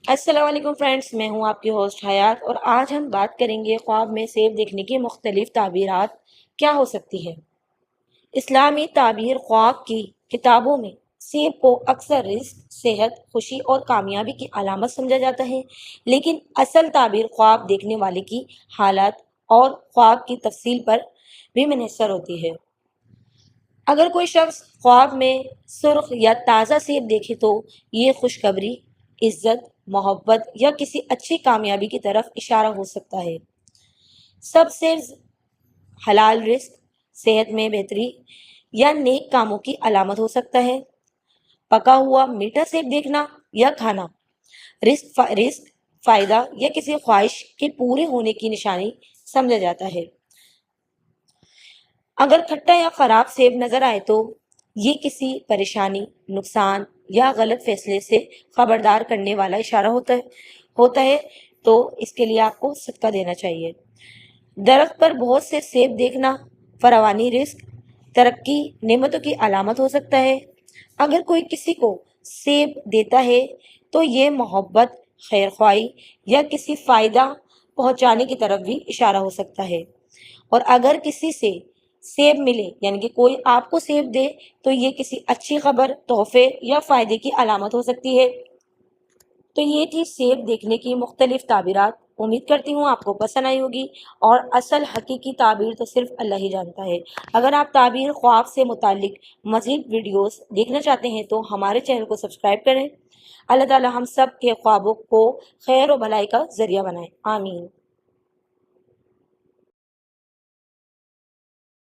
السلام علیکم فرینڈس، میں ہوں آپ کی ہوسٹ حیات، اور آج ہم بات کریں گے خواب میں سیب دیکھنے کی مختلف تعبیرات کیا ہو سکتی ہے۔ اسلامی تعبیر خواب کی کتابوں میں سیب کو اکثر رزق، صحت، خوشی اور کامیابی کی علامت سمجھا جاتا ہے، لیکن اصل تعبیر خواب دیکھنے والے کی حالات اور خواب کی تفصیل پر بھی منحصر ہوتی ہے۔ اگر کوئی شخص خواب میں سرخ یا تازہ سیب دیکھے تو یہ خوشخبری، عزت، محبت یا کسی اچھی کامیابی کی طرف اشارہ ہو سکتا ہے۔ سب سے حلال رزق، صحت میں بہتری یا نیک کاموں کی علامت ہو سکتا ہے۔ پکا ہوا میٹھا سیب دیکھنا یا کھانا رزق، فائدہ یا کسی خواہش کے پورے ہونے کی نشانی سمجھا جاتا ہے۔ اگر کھٹا یا خراب سیب نظر آئے تو یہ کسی پریشانی، نقصان یا غلط فیصلے سے خبردار کرنے والا اشارہ ہوتا ہے، تو اس کے لیے آپ کو صدقہ دینا چاہیے۔ درخت پر بہت سے سیب دیکھنا فراوانی رزق، ترقی، نعمتوں کی علامت ہو سکتا ہے۔ اگر کوئی کسی کو سیب دیتا ہے تو یہ محبت، خیر خواہی یا کسی فائدہ پہنچانے کی طرف بھی اشارہ ہو سکتا ہے۔ اور اگر کسی سے سیب ملے، یعنی کہ کوئی آپ کو سیب دے، تو یہ کسی اچھی خبر، تحفے یا فائدے کی علامت ہو سکتی ہے۔ تو یہ تھی سیب دیکھنے کی مختلف تعبیرات۔ امید کرتی ہوں آپ کو پسند آئی ہوگی، اور اصل حقیقی تعبیر تو صرف اللہ ہی جانتا ہے۔ اگر آپ تعبیر خواب سے متعلق مزید ویڈیوز دیکھنا چاہتے ہیں تو ہمارے چینل کو سبسکرائب کریں۔ اللہ تعالی ہم سب کے خوابوں کو خیر و بھلائی کا ذریعہ بنائے، آمین۔